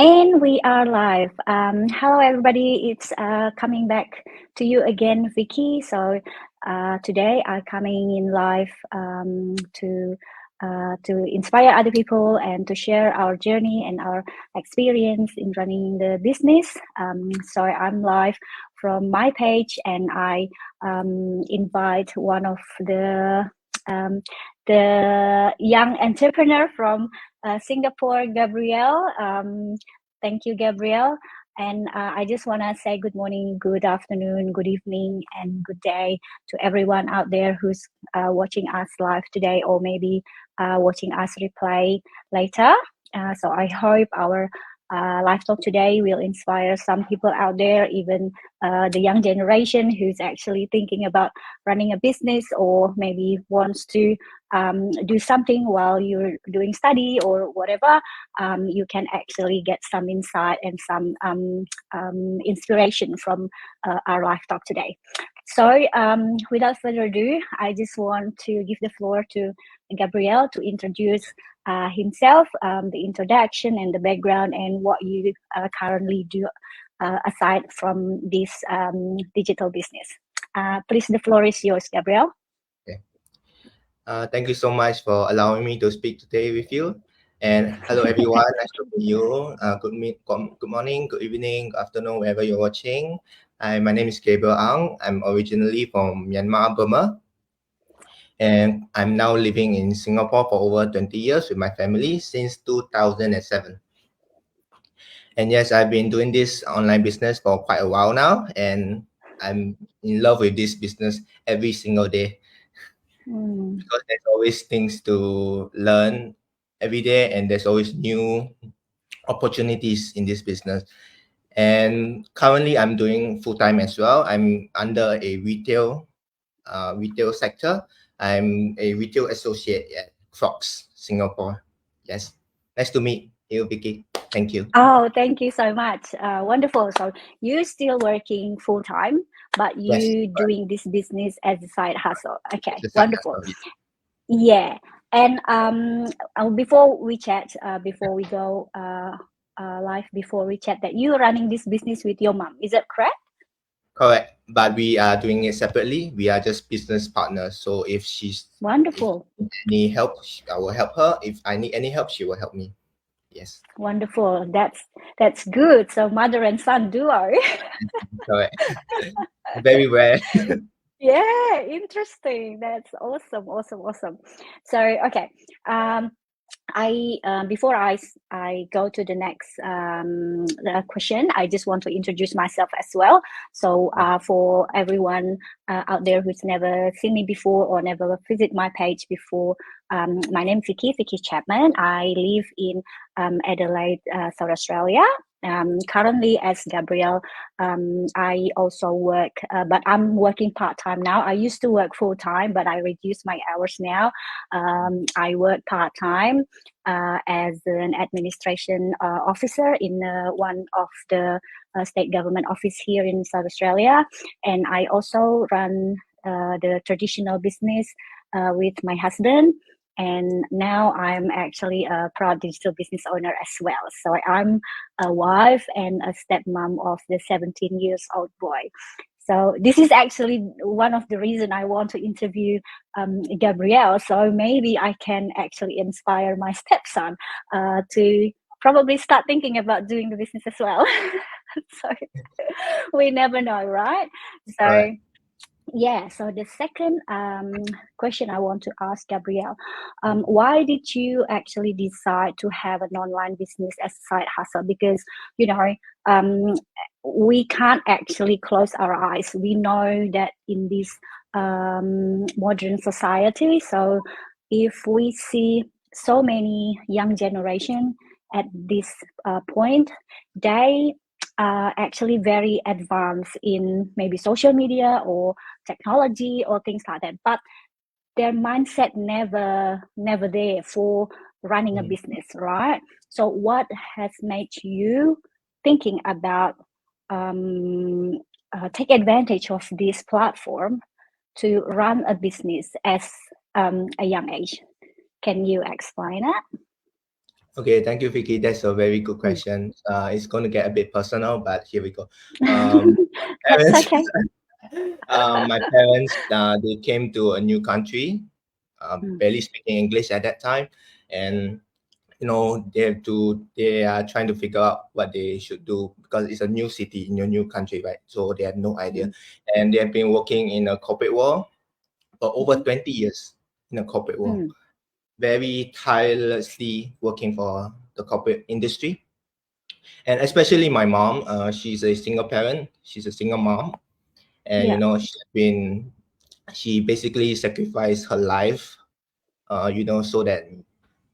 And we are live. Hello, everybody. It's coming back to you again, Vikki. So today I'm coming in live to inspire other people and to share our journey and our experience in running the business. So I'm live from my page, and I invite one of um, the young entrepreneur from Singapore, Gabriel. Thank you, Gabriel. And I just want to say good morning, good afternoon, good evening, and good day to everyone out there who's watching us live today, or maybe watching us replay later. So I hope our live talk today will inspire some people out there, even the young generation who's actually thinking about running a business, or maybe wants to do something while you're doing study or whatever. You can actually get some insight and some inspiration from our live talk today. So without further ado, I just want to give the floor to Gabriel to introduce himself, the introduction and the background, and what you currently do aside from this digital business. Please, the floor is yours, Gabriel. Okay. Thank you so much for allowing me to speak today with you. And hello, everyone. Nice to meet you. Good morning, good evening, good afternoon, wherever you're watching. My name is Gabriel Aung. I'm originally from Myanmar, Burma. And I'm now living in Singapore for over 20 years with my family since 2007. And yes, I've been doing this online business for quite a while now. And I'm in love with this business every single day. Because there's always things to learn every day, and there's always new opportunities in this business. And currently I'm doing full-time as well. I'm under a retail sector. I'm a retail associate at Crocs Singapore. Yes, nice to meet you, Vikki. Thank you. Oh, thank you so much. Wonderful. So you're still working full time, but Yes, you doing this business as a side hustle. Okay, the side wonderful. hustle. Yeah. And before we chat, before we go live, before we chat, that you're running this business with your mom. Is that correct? Correct, but we are doing it separately. We are just business partners. So if Wonderful. any help, I will help her. If I need any help, she will help me. Yes. Wonderful. That's good. So mother and son duo. Correct. Very rare. Yeah, interesting. That's awesome. So okay, before I go to the next question, I just want to introduce myself as well. So for everyone out there who's never seen me before or never visit my page before, my name is Vikki Chapman. I live in Adelaide, South Australia. Currently, as Gabriel, I also work, but I'm working part-time now. I used to work full-time, but I reduced my hours now. I work part-time as an administration officer in one of the state government office here in South Australia. And I also run the traditional business with my husband. And now I'm actually a proud digital business owner as well. So I'm a wife and a stepmom of the 17 years old boy. So this is actually one of the reasons I want to interview Gabriel. So maybe I can actually inspire my stepson to probably start thinking about doing the business as well. So we never know, right? So. Correct. Yeah, so the second question I want to ask Gabriel, why did you actually decide to have an online business as a side hustle? Because, we can't actually close our eyes. We know that in this modern society, so if we see so many young generation at this point, they are actually very advanced in maybe social media or technology or things like that, but their mindset never there for running a business, right? So what has made you thinking about take advantage of this platform to run a business as a young age? Can you explain it? Okay, thank you, Vikki. That's a very good Mm. question. It's going to get a bit personal, but here we go. My That's parents, okay. they came to a new country, Mm. barely speaking English at that time, and they are trying to figure out what they should do because it's a new city in your new country, right? So they have no idea, Mm. and they have been working in a corporate world for over Mhm. 20 years in a corporate world, Mm. very tirelessly working for the corporate industry. And especially my mom, she's a single parent, she's a single mom, and Yeah. she basically sacrificed her life, so that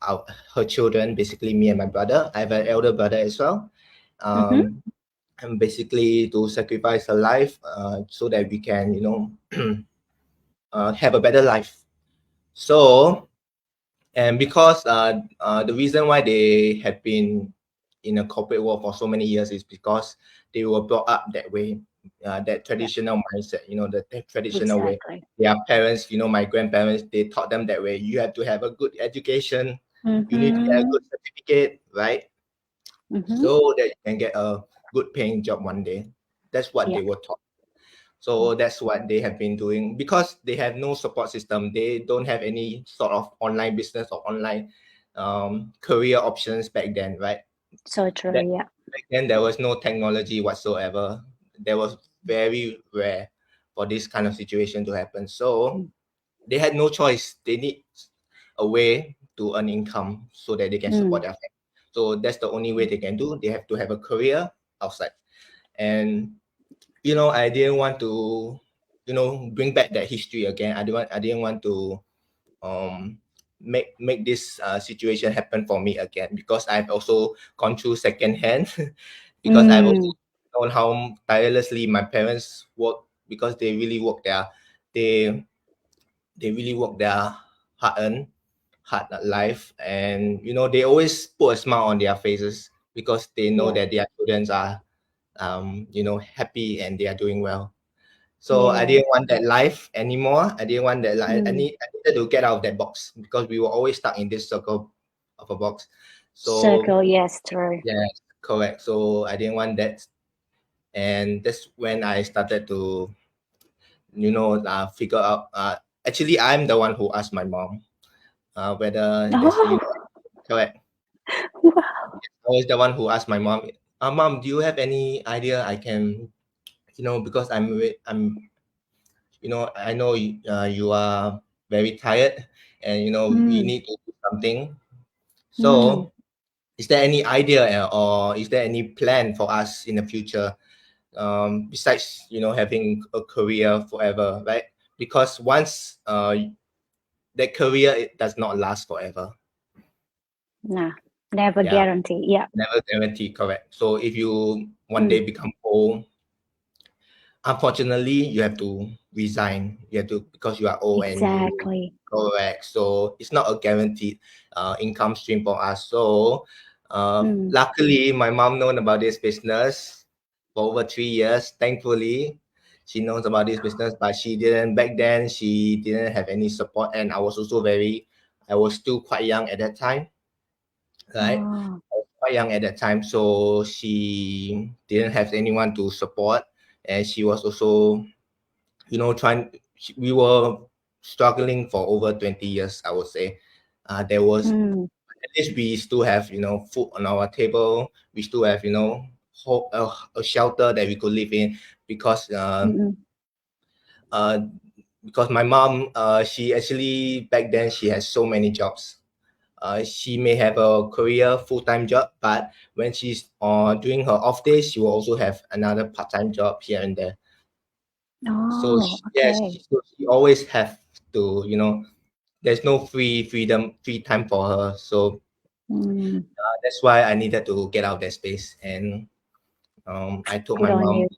our, her children, basically me and my brother, I have an elder brother as well, Mhm. and basically to sacrifice her life, so that we can, have a better life. So, and because the reason why they have been in a corporate world for so many years is because they were brought up that way, that Yeah. traditional mindset, the traditional way. Exactly. Their parents, my grandparents, they taught them that way. You have to have a good education, you need to get a Mhm. good certificate, right? Mhm. So that you can get a good paying job one day. That's what Yeah. they were taught. Mm. So that's what they have been doing because they have no support system. They don't have any sort of online business or online career options back then, right? So true. That Yeah. back then there was no technology whatsoever. There was very rare for this kind of situation to happen. So Mm. they had no choice. They need a way to earn income so that they can support Mm. their family. So that's the only way they can do. They have to have a career outside. And I didn't want to, bring back that history again. I didn't want to um make this situation happen for me again because I've also gone through secondhand because I've also Mm. known how tirelessly my parents work because they really work they they really work their hard life, and they always put a smile on their faces because they know Yeah. that their children are happy and they are doing well. So I Yeah. didn't want that life anymore. I didn't want that life. Mm. I needed to get out of that box because we were always stuck in this circle of a box. So Circle. Yes. True. yeah, correct. So I didn't want that, and that's when I started to figure out. Actually, I'm the one who asked my mom whether there's Oh. correct. Wow. I was the one who asked my mom. Mom, do you have any idea I can because I know you are very tired and we Mm. need to do something. Mm. So, is there any idea or is there any plan for us in the future besides having a career forever, right? Because once that career, it does not last forever. Nah. Never Yeah, guarantee. Yeah. never guaranteed. Correct. So if you one Mm. day become old, unfortunately, you have to resign. You have to because you are old and you Exactly. correct. So it's not a guaranteed income stream for us. So Mm. luckily, my mom known about this business for over 3 years. Thankfully, she knows about this business, but she didn't back then. She didn't have any support, and I was still quite young at that time, right? Oh. I was quite young at that time, so she didn't have anyone to support, and she was also we were struggling for over 20 years, I would say. There was Mm. at least we still have food on our table, we still have a shelter that we could live in because Mm. uh, because my mom, she actually back then she has so many jobs. She may have a career full-time job, but when she's during her off days, she will also have another part-time job here and there. So Oh. yes, Okay. so she always have to, there's no free time for her. So Mm. that's why I needed to get out of that space. And I told Good my on mom, you.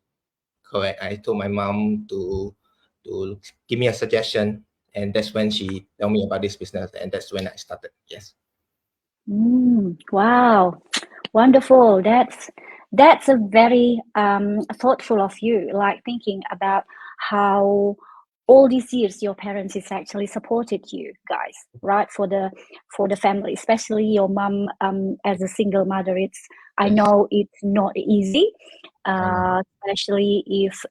correct. I told my mom to give me a suggestion, and that's when she told me about this business, and that's when I started. Yes. Mm. Wow. Wonderful. That's a very thoughtful of you, like thinking about how all these years your parents has actually supported you guys, right? For the family, especially your mom, as a single mother. I Yes. know it's not easy, I know. especially if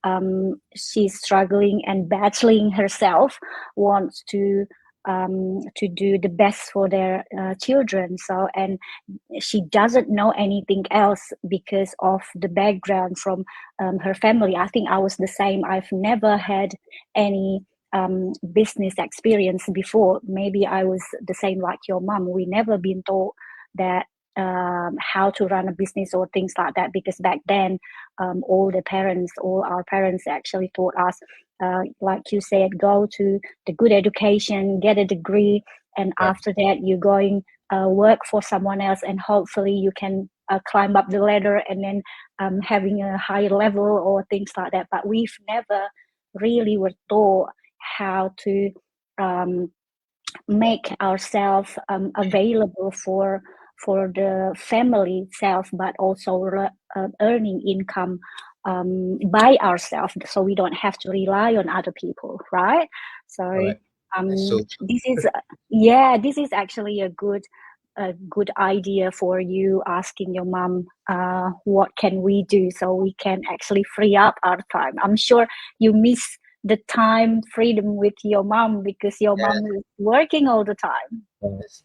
she's struggling and battling herself, wants to do the best for their children. So, and she doesn't know anything else because of the background from her family. I think I was the same. I've never had any business experience before. Maybe I was the same like your mom. We never been taught that how to run a business or things like that, because back then all our parents actually taught us, like you said, go to the good education, get a degree, and Right. after that you're going work for someone else, and hopefully you can climb up the ladder and then having a higher level or things like that. But we've never really were taught how to make ourselves available for the family itself, but also earning income by ourselves, so we don't have to rely on other people, right? So Correct. That's so true. this is this is actually a good idea for you, asking your mom what can we do so we can actually free up our time. I'm sure you miss the time freedom with your mom because your Yeah. mom is working all the time. Yes.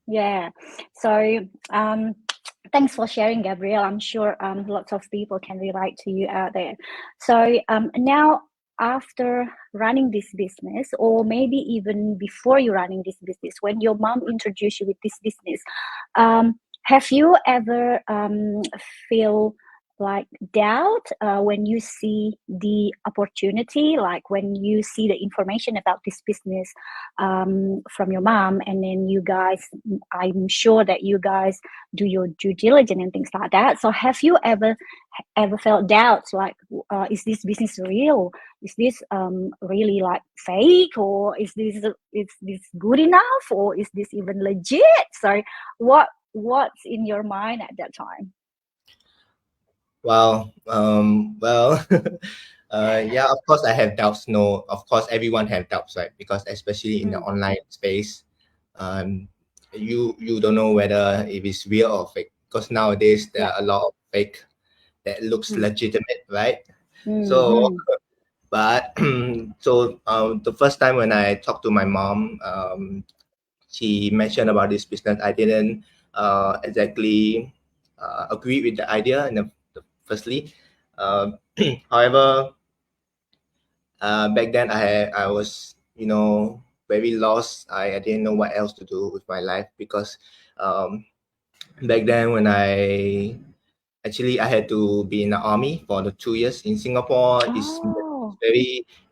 Yeah. So thanks for sharing, Gabriel. I'm sure lots of people can relate to you out there. So now, after running this business, or maybe even before you running this business, when your mom introduced you with this business, have you ever feel like doubt when you see the opportunity, like when you see the information about this business from your mom, and then you guys, I'm sure that you guys do your due diligence and things like that. So have you ever felt doubts, like is this business real? Is this really like fake, or is this good enough, or is this even legit? So what's in your mind at that time? Wow. Well, yeah, of course I have doubts. No, of course everyone have doubts, right? Because especially in the Mm, online space, um, you don't know whether if it's real or fake. Because nowadays there yeah. are a lot of fake that looks Mm, legitimate, right? So, mm, but so the first time when I talked to my mom, she mentioned about this business. I didn't exactly agree with the idea. Firstly, uh, however, back then I was very lost. I didn't know what else to do with my life because um, back then when I had to be in the army for the 2 years in Singapore. oh.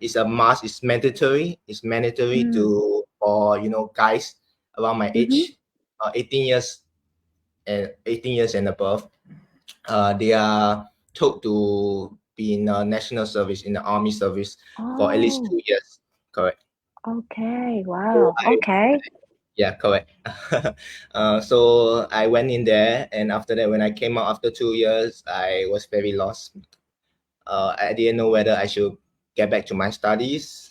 It's a must. It's mandatory. It's mandatory Mm, to for guys around my mm-hmm. age, 18 years and above. They are told to be in national service in the army service for at least Oh, 2 years. Correct. okay. So Wow. Okay. yeah, correct. So I went in there, and after that, when I came out after 2 years, I was very lost. I didn't know whether I should get back to my studies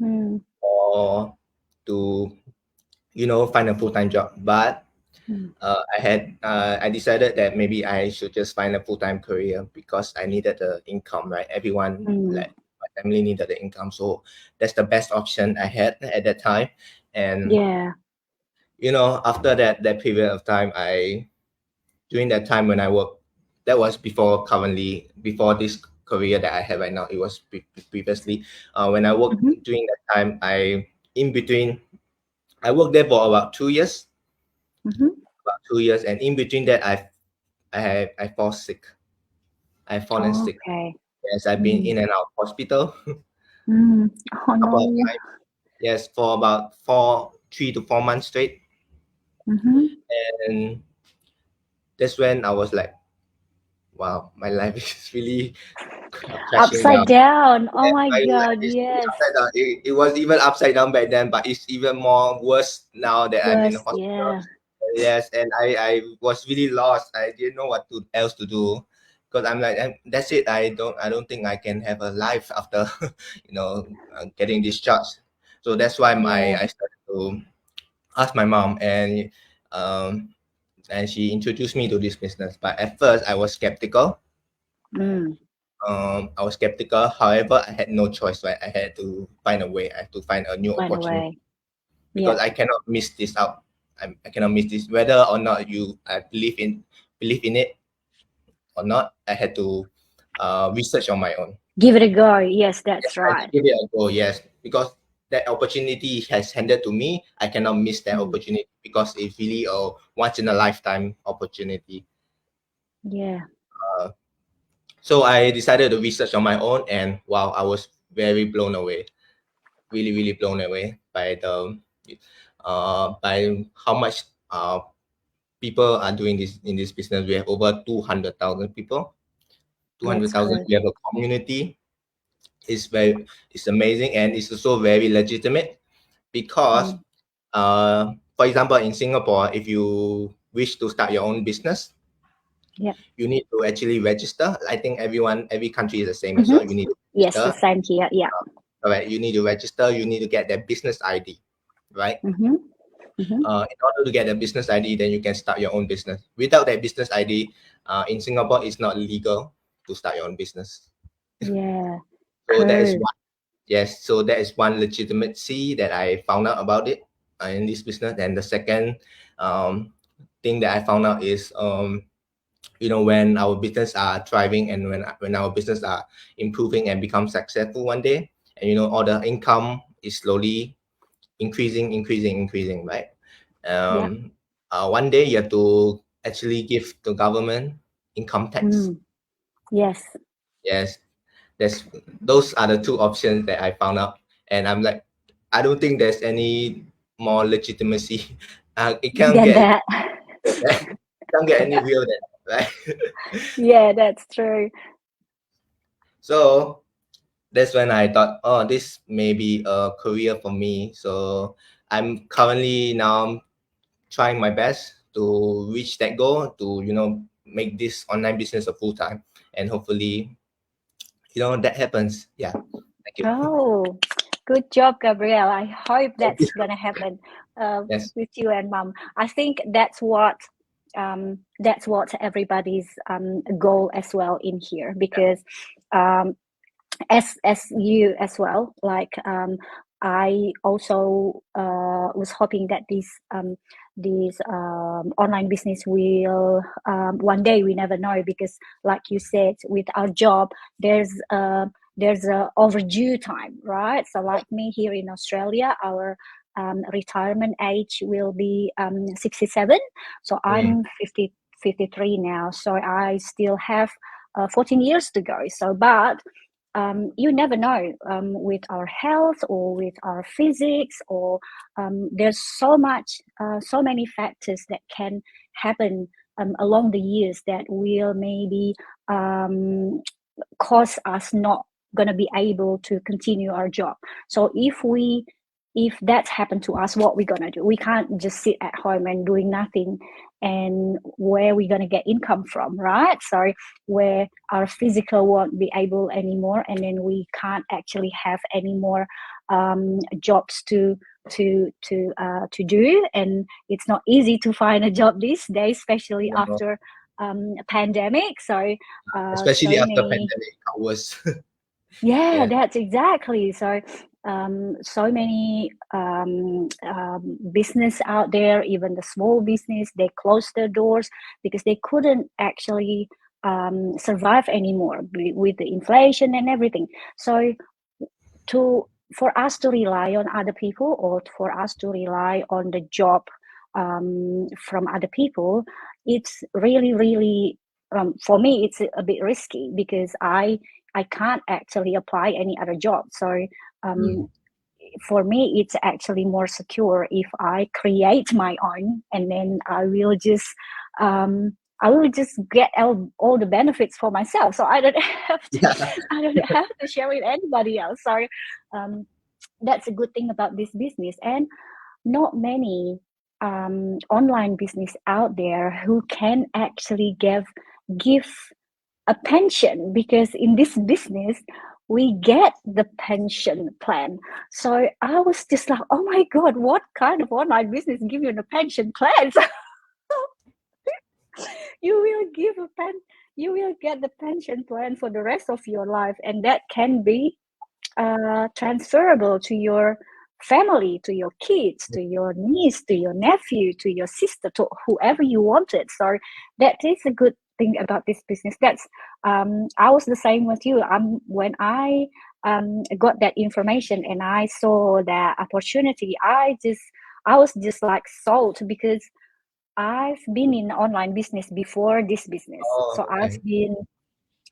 Mm, or to find a full-time job. But mm, I decided that maybe I should just find a full-time career because I needed the income, right? Everyone, mm. like my family, needed the income, so that's the best option I had at that time. And Yeah. after that period of time, I during that time when I worked, that was before this career that I have right now. It was previously when I worked Mm-hmm. during that time. In between, I worked there for Mm-hmm. about 2 years, and in between that, I fall sick. I've fallen sick. Okay. Yes, I've been Mm, in and out of hospital mm. Oh couple of no. times. Yes, for about 3 to 4 months straight, Mm-hmm. and that's when I was like, wow, my life is really crashing Upside down. down. Oh Yes, my my life God. is really Yes. upside down. It was even upside down back then, but it's even more worse now that I'm in the Worse. hospital. Yeah. Yes, and I was really lost. I didn't know else to do because I'm like, that's it. I don't think I can have a life after, getting discharged. So that's why Yeah. I started to ask my mom, um, and she introduced me to this business. But at first, I was skeptical. Mm. I was skeptical. However, I had no choice. Right, I had to find a way. I had to find a new Find a opportunity way. Yeah. because I cannot miss this out. I cannot miss this, whether or not I believe in it or not. I had to research on my own. Give it a go. Yes, Yes, that's I had to right. give it a go. Yes, because that opportunity has handed to me. I cannot miss that Mm. opportunity because it's really a once in a lifetime opportunity. Yeah. So I decided to research on my own, and wow, I was very blown away, really blown away by how much people are doing this in this business. We have over 200,000 people. That's 200,000. good. We have a community. It's amazing, and it's also very legitimate because, Mm. for example, in Singapore, if you wish to start your own business, Yeah. you need to actually register. I think every country is the same as Mm-hmm. well. You need to Yes, the register. same here. Yeah. All right, you need to register. You need to get that business ID, right? Mm-hmm. Mm-hmm. In order to get a business ID, then you can start your own business. Without that business ID, in Singapore, it's not legal to start your own business. Yeah. So that is True. one. Yes, so that is one legitimacy that I found out about it in this business. And the second um, thing that I found out is, when our business are thriving and when our business are improving and become successful one day, and all the income is slowly increasing, right? Yeah. One day you have to actually give the government income tax. Mm. Yes. Yes, that's those are the two options that I found out, and I'm like, I don't think there's any more legitimacy. It can't Than get that. can't get any real than that, right? Yeah, that's true. So that's when I thought, oh, this may be a career for me. So I'm currently now trying my best to reach that goal to make this online business a full time, and hopefully that happens. Yeah, thank you. Oh, good job, Gabriel. I hope Thank you. that's gonna happen Yes. with you and mom. I think that's what everybody's goal as well in here, because um, as you as well, like I also was hoping that this online business will one day, we never know, because like you said, with our job, there's a overdue time, right? So like me here in Australia, our retirement age will be 67. So Mm. I'm 53 now, so I still have 14 years to go. So but you never know, with our health or with our physics, or there's so many factors that can happen along the years that will maybe cause us not going to be able to continue our job. So if that's happened to us, what we're going to do? We can't just sit at home and doing nothing, and where we're going to get income from, right? So where our physical won't be able anymore, and then we can't actually have any more jobs to do, and it's not easy to find a job these days, especially You know, after a pandemic. So especially so after many. pandemic, it got worse. Yeah, Yeah. that's exactly. So so many business out there, even the small business, they closed their doors because they couldn't actually survive anymore with the inflation and everything. So to for us to rely on other people, or for us to rely on the job from other people, it's really for me, it's a bit risky, because I can't actually apply any other job. So um, Mm. for me, it's actually more secure if I create my own, and then I will just get all the benefits for myself. So I don't have to Yeah. I don't have to share with anybody else. So um, that's a good thing about this business, and not many online business out there who can actually give a pension, because in this business we get the pension plan. So I was just like, oh my god, what kind of online business give you a pension plan? you will give a pen you will get the pension plan for the rest of your life, and that can be transferable to your family, to your kids, to your niece, to your nephew, to your sister, to whoever you wanted. So that is a good thing about this business. That's I was the same with you. When I got that information and I saw that opportunity, I was just like sold, because I've been in online business before this business. Oh, So okay.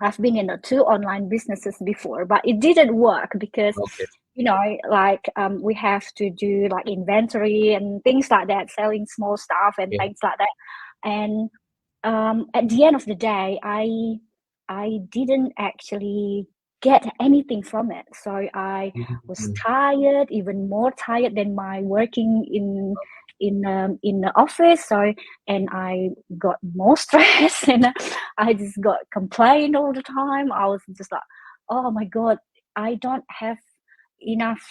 I've been in two online businesses before, but it didn't work because, Okay. like we have to do like inventory and things like that, selling small stuff and Yeah. things like that. And at the end of the day, I didn't actually get anything from it. So I was Mhm. tired, even more tired than my working in the office. So, and I got more stressed, and I just got complained all the time. I was just like, oh my god, I don't have enough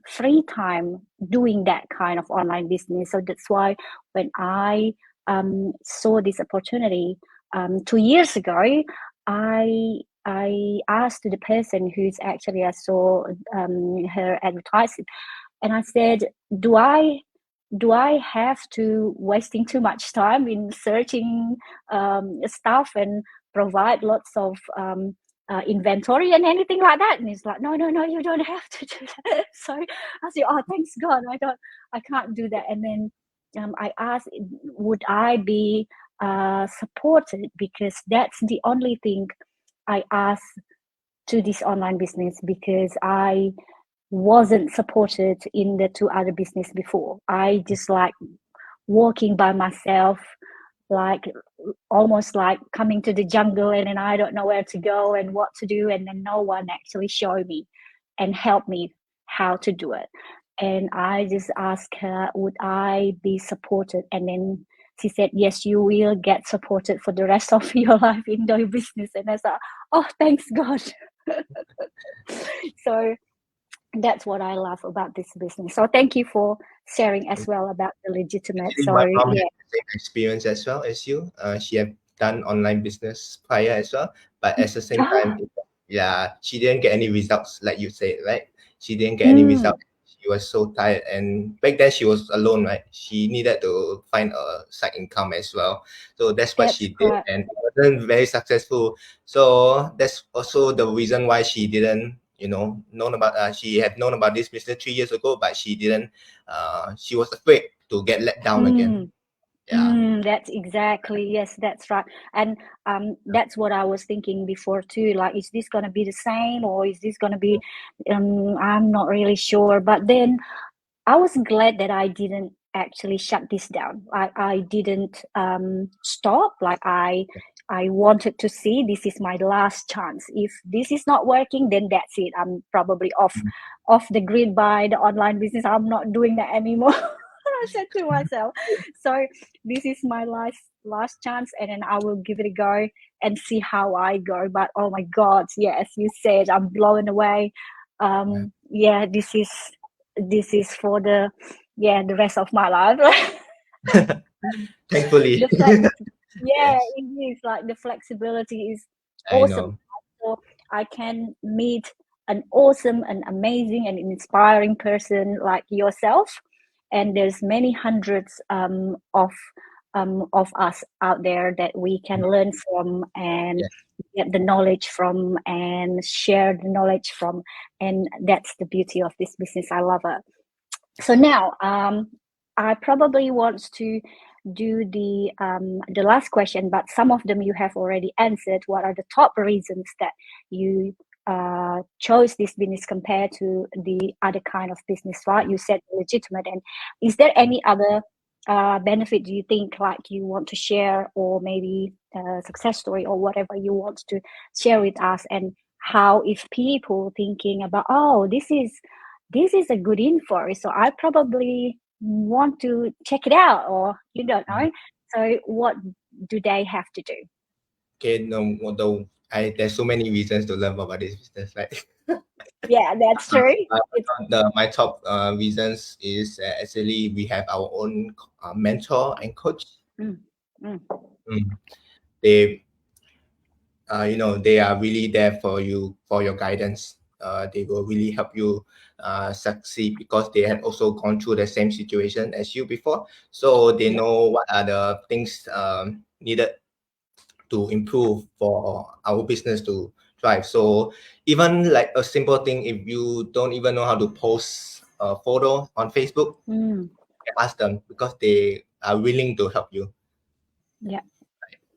free time doing that kind of online business. So that's why when I saw this opportunity 2 years ago, I asked the person who's actually, I saw her advertising, and I said, do I do I have to wasting too much time in searching stuff and provide lots of inventory and anything like that? And he's like, no, no, no, you don't have to do that. So I said, oh, thanks God, I can't do that. And then I asked, would I be supported, because that's the only thing I asked to this online business, because I wasn't supported in the two other business before. I just like walking by myself, like almost like coming to the jungle, and then I don't know where to go and what to do, and then no one actually showed me and helped me how to do it. And I just asked her, would I be supported? And then she said, yes, you will get supported for the rest of your life in your business. And I said, oh, thanks God. So that's what I love about this business. So thank you for sharing as well about the legitimate. Actually, So my mom yeah. had the same experience as well as you. She have done online business prior as well, but at the same time, Ah, yeah, she didn't get any results like you said, right? She didn't get any mm, results. She was so tired, and back then she was alone, right? She needed to find a side income as well. So that's what that's she did, correct. and it wasn't very successful. So that's also the reason why she didn't, known about. She had known about this business 3 years ago, but she didn't. She was afraid to get let down again. Mm, Yeah. that's exactly, yes, that's right. And that's what I was thinking before too. Like, is this gonna be the same, or is this gonna be? I'm not really sure. But then I was glad that I didn't actually shut this down. I didn't stop. Like I wanted to see, this is my last chance. If this is not working, then that's it. I'm probably off the grid by the online business. I'm not doing that anymore. I said to myself. So this is my last chance, and then I will give it a go and see how I go. But oh my God, yeah, as you said, I'm blown away. Yeah, this is for the rest of my life. Thankfully. the flex Yeah, Yes, it is like the flexibility is I awesome. know. So I can meet an awesome and amazing and inspiring person like yourself, and there's many hundreds of us out there that we can learn from and Yeah. get the knowledge from and share the knowledge from, and that's the beauty of this business. I love it. So now, I probably want to do the last question, but some of them you have already answered. What are the top reasons that you chose this business compared to the other kind of business? Right, you said legitimate, and is there any other benefit do you think, like, you want to share, or maybe a success story or whatever you want to share with us? And how, if people thinking about, oh, this is a good info, so I probably want to check it out, or you don't know. So what do they have to do? Okay, no, although there's so many reasons to learn about this business, right? Yeah, that's true. It's My top reasons is actually we have our own mentor and coach. mm, mm, Mm. They they are really there for you, for your guidance. They will really help you succeed because they had also gone through the same situation as you before, so they yeah. know what are the things needed to improve for our business to thrive. So even like a simple thing, if you don't even know how to post a photo on Facebook, Mm, ask them because they are willing to help you. yeah.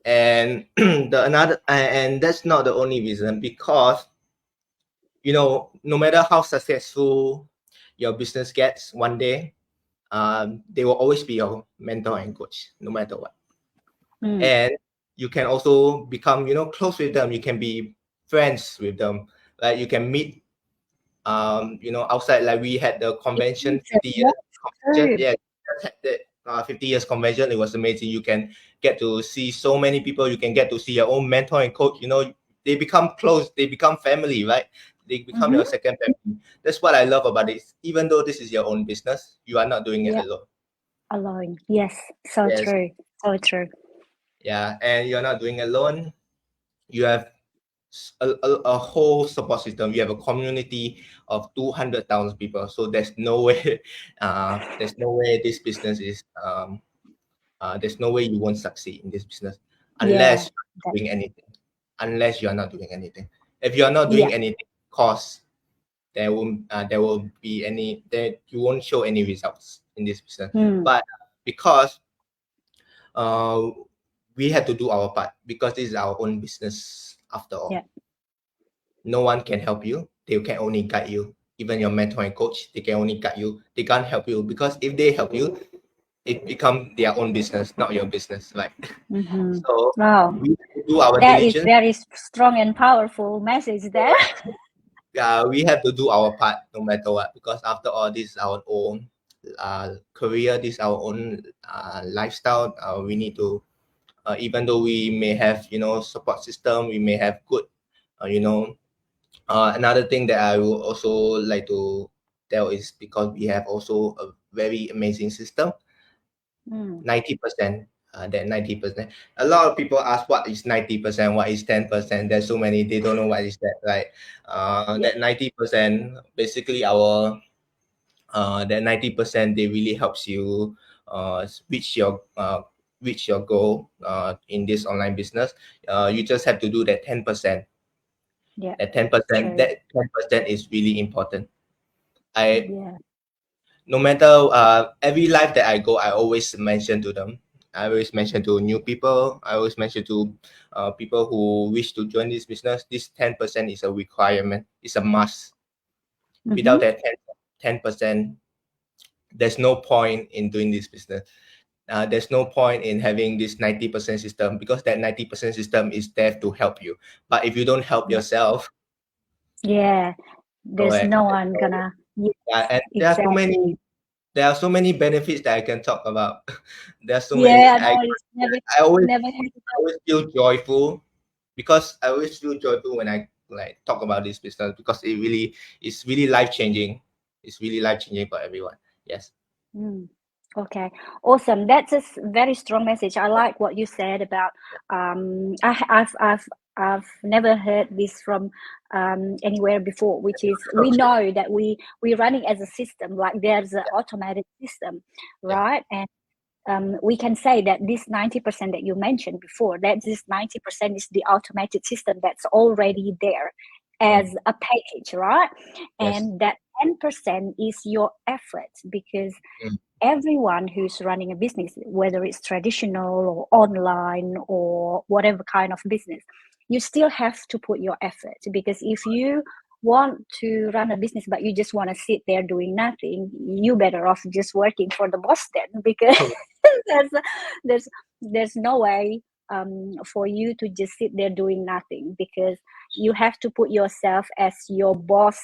And and that's not the only reason, because no matter how successful your business gets one day, they will always be your mentor and coach no matter what. Mm, And you can also become close with them. You can be friends with them, like you can meet outside, like we had the convention, it's 50 years yeah, convention. true. Yeah, just had the 50 years convention. It was amazing. You can get to see so many people. You can get to see your own mentor and coach. They become close, they become family, right? They become Mm-hmm. your second family. That's what I love about it. Even though this is your own business, you are not doing it Yeah, alone. alone. Yes, so Yes. true. So true. Yeah, and you're not doing it alone. You have a whole support system. You have a community of 200,000 people. So there's no way, this business is there's no way you won't succeed in this business Yeah, unless you're not that, doing anything. Unless you are not doing anything. If you are not yeah. doing anything, of course there will be any that you won't show any results in this business. Mm, But because uh, we have to do our part, because this is our own business after all. yeah. No one can help you. They can only guide you. Even your mentor and coach, they can only guide you. They can't help you, because if they help you, it become their own business, not your business, right? Mm-hmm. So Wow, we have to do our that is diligence. very strong and powerful message there. We have to do our part no matter what, because after all, this is our own career. This is our own lifestyle. We need to, even though we may have support system, we may have good, you know another thing that I will also like to tell is, because we have also a very amazing system. Mm, 90%, that 90%. A lot of people ask what is 90%, what is 10%. There's so many, they don't know what is that, right? yeah, That 90%, basically that 90%, they really helps you reach your goal in this online business. You just have to do that 10%. yeah. That That's 10%, true. that 10% is really important. I Yeah, No matter every life that I go, I always mention to them. I always mention to new people. I always mention to people who wish to join this business. This 10% is a requirement. It's a must. mm-hmm. Without that 10%, there's no point in doing this business. There's no point in having this 90% system, because that 90% system is there to help you. But if you don't help Yeah, yourself, yeah. There's correct. no one gonna. Yes, Yeah, and exactly. there are so many benefits that I can talk about. There are so many. Yeah, I know it's I always never had. always feel joyful, because I always feel joyful when I like talk about this business, because it's really life changing. It's really life changing for everyone. Yes. Mm. Okay, awesome. That's a very strong message. I like what you said about. I've never heard this from anywhere before, which is we Okay. know that we're running as a system, like there's an automatic system, Yeah. right? And we can say that this 90% that you mentioned before, that this 90% is the automated system that's already there as Mm. a package, right? Yes. And that 10% is your effort, because Mm. everyone who's running a business, whether it's traditional or online or whatever kind of business, you still have to put your effort. Because if you want to run a business but you just want to sit there doing nothing, you better off just working for the boss then, because Correct. there's there's there's no way for you to just sit there doing nothing, because you have to put yourself as your boss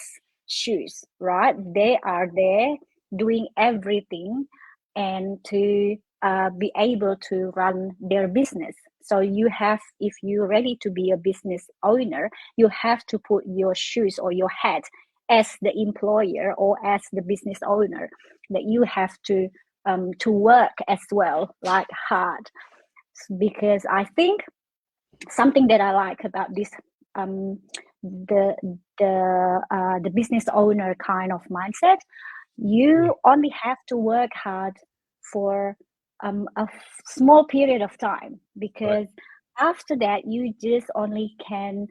shoes, right? They are there doing everything, and to be able to run their business. So if you're ready to be a business owner, you have to put your shoes or your hat as the employer or as the business owner, that you have to work as well, like hard. Because I think something that I like about this the business owner kind of mindset, you only have to work hard for a small period of time, because after that you just only can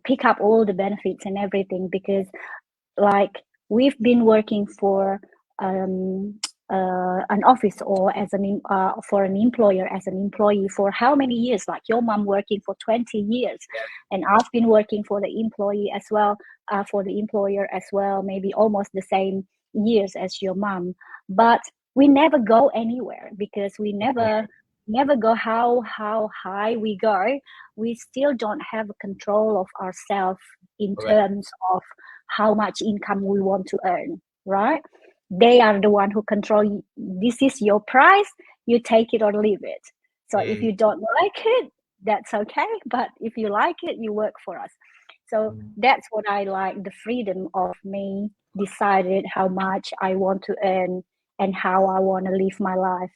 pick up all the benefits and everything. Because like we've been working for an office or as for an employer as an employee for how many years? Like your mom working for 20 years, and I've been working for the employee as well, for the employer as well, maybe almost the same years as your mom. But we never go anywhere, because we never go how high we go. We still don't have control of ourselves in terms of how much income we want to earn, right? They are the one who control. This is your price, you take it or leave it. So if you don't like it, that's okay, but if you like it, you work for us. So that's what I like, the freedom of me decided how much I want to earn and how I want to live my life.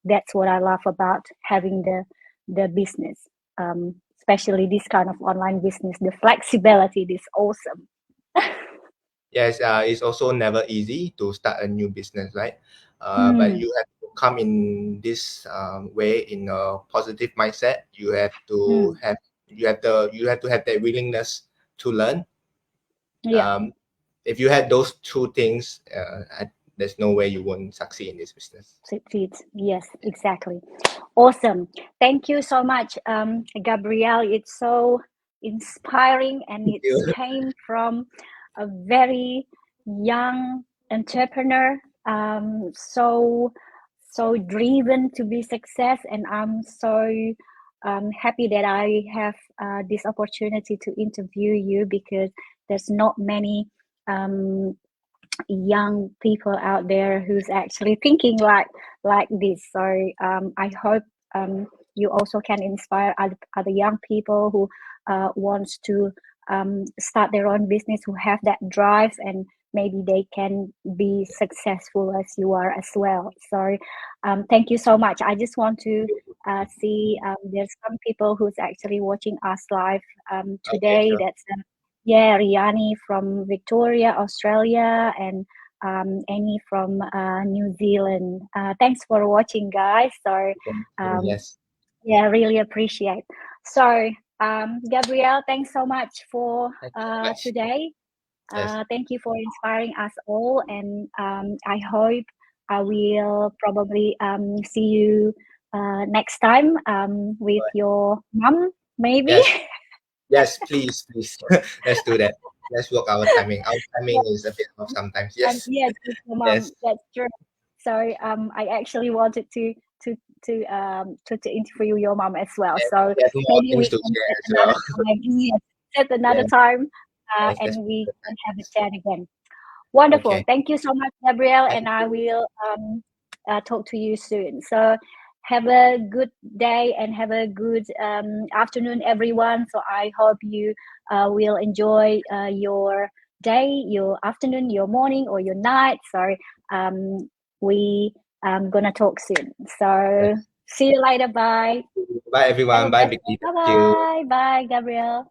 That's what I love about having the business, especially this kind of online business. The flexibility is awesome. Yes, it's also never easy to start a new business, right? But you have to come in this way, in a positive mindset. You have to have that willingness to learn. If you had those two things, there's no way you won't succeed in this business. Succeed. Yes, exactly. Awesome. Thank you so much, Gabriel. It's so inspiring, and it came from a very young entrepreneur, so driven to be success. And I'm so happy that I have this opportunity to interview you, because there's not many young people out there who's actually thinking like this. So I hope you also can inspire other young people who wants to start their own business, who have that drive, and maybe they can be successful as you are as well. So thank you so much. I just want to see there's some people who's actually watching us live today. Sure. That's Riani from Victoria, Australia, and Annie from New Zealand. Thanks for watching, guys. So Yes. yeah, really appreciate. So Gabriel, thanks so much for today. Thank you for inspiring us all, and I hope I will probably see you next time with your mom, maybe. Yes, please. Let's do that. Let's work our timing. Our timing is a bit off sometimes. Yes. Yes, with your mom. Yes. That's true. So I actually wanted to interview your mom as well. So There's more maybe we things to can share set as well. another time. Yes, set another time, Yes, and we can have a chat again. Wonderful. Okay. Thank you so much, Gabriel, and I will talk to you soon. So have a good day and have a good afternoon, everyone. So I hope you will enjoy your day, your afternoon, your morning, or your night. So we gonna talk soon. So see you later. Bye. Bye, everyone. Bye, Vikki. Bye bye. Bye, Gabriel.